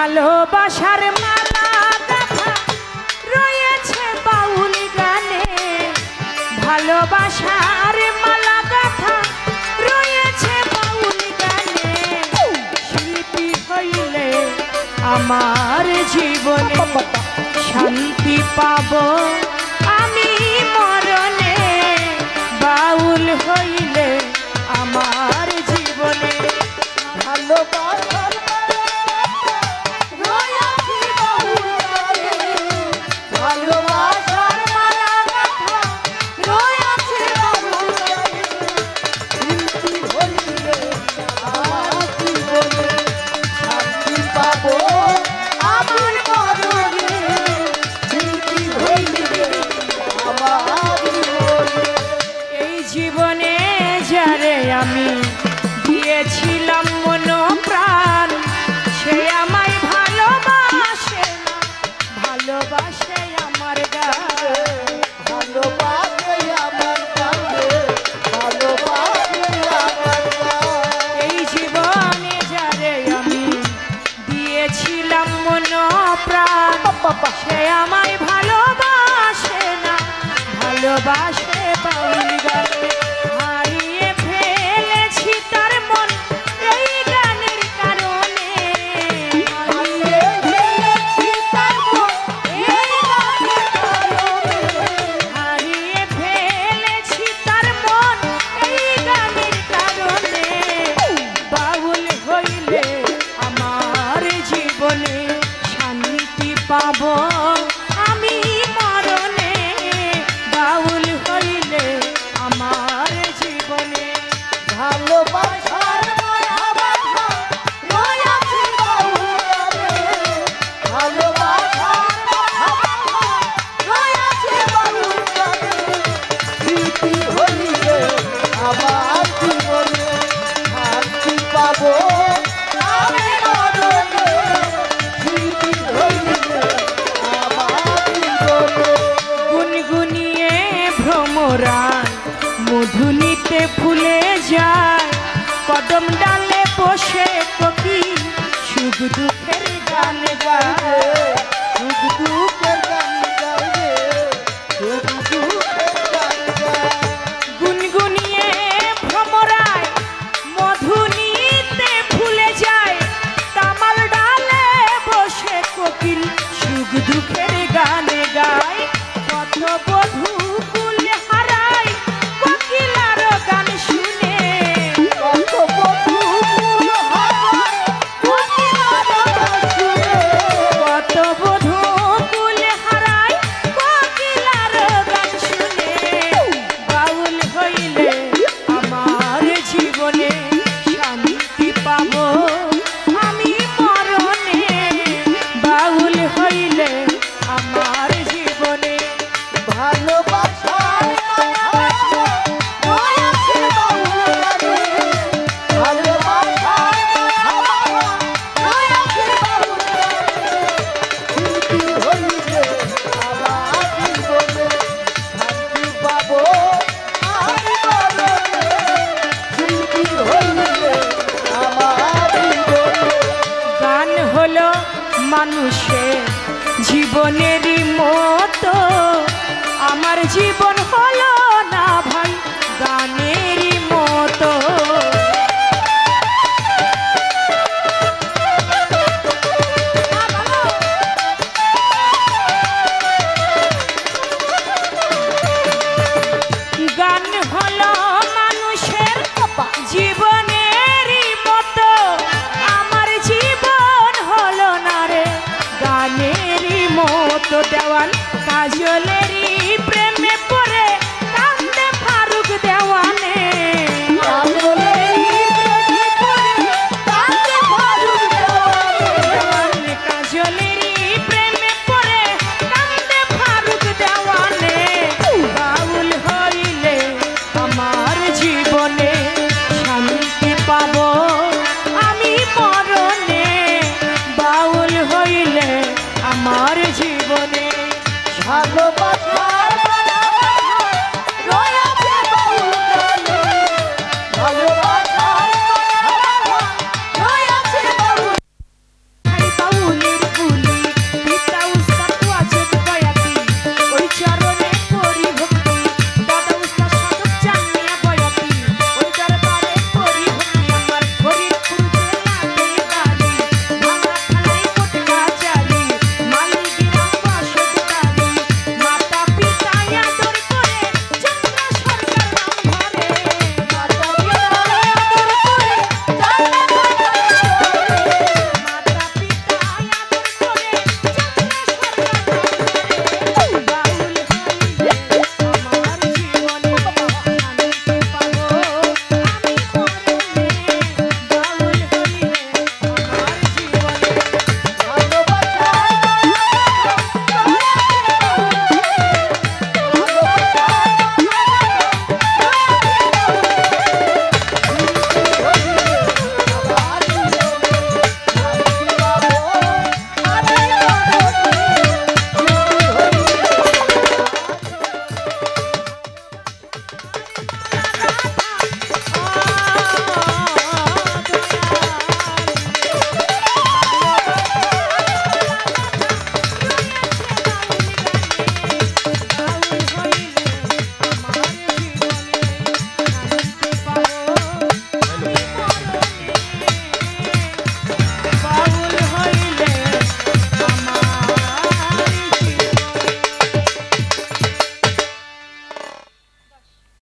ভালোবাসার মালা গাথা রয়েছে বাউল গানে, ভালোবাসার মালা গাথা রয়েছে বাউল গানে। শিল্পী হইলে আমার জীবনে শান্তি পাবো আমি মরণে, বাউল হইলে আমার জীবনে ভালোবাসার আমি দিয়েছিলাম মন প্রাণ, সে আমায় ভালোবাসে না, ভালোবাসে আমার গায়ে, ভালোবাসে আমার গায়ে, ভালোবাসে আমার গায়ে। এই জীবনে যারে আমি দিয়েছিলাম মন প্রাণ, সে আমায় ভালোবাসে না, ভালোবাসে বাউল গানে। পাবো আমি মরণে, বাউল হইলে আমার জীবনে ভালোবাসার মালা গাথা রয়েছে বাউল গানে, ভালোবাসার মালা গাথা রয়েছে বাউল গানে। শিল্পী হইলে আমার জীবনে শান্তি পাবো আমি মরণে, শিল্পী হইলে গুনগুনিয়ে ভ্রমরান মধু নিতে ভুলে যায়, কদম ডালে বসে কোকিল সুখ দুঃখের গান গায়, সুখ দুঃখের গান গায়, সুখ দুঃখের গান গায়। গুনগুনিয়ে ভ্রমরায় মধু নিতে ভুলে যায়, তামাল ডালে বসে কোকিল সুখ দুঃখের গান গায়। কত বধূ কুল হারায় কোকিলার গান শুনে, কত বধূ কুল হারায় কোকিলার গান শুনে, কত বধূ কুল হারায় কোকিলার গান শুনে। বাউল হইলে আমার জীবনে শান্তি পাবো আমি মরণে, বাউল হইলে আমার জীবনে ভালোবাসার মালা গাথা রয়েছে বাউল গানে, ভালোবাসার মালা গাথা রয়েছে বাউল গানে। শিল্পী হইলে আমার জীবনে শান্তি পাবো আমি মরণে, শিল্পী হইলে আমার জীবনে। গান হলো মানুষের জীবনেরই মতো, আমার জীবন হলো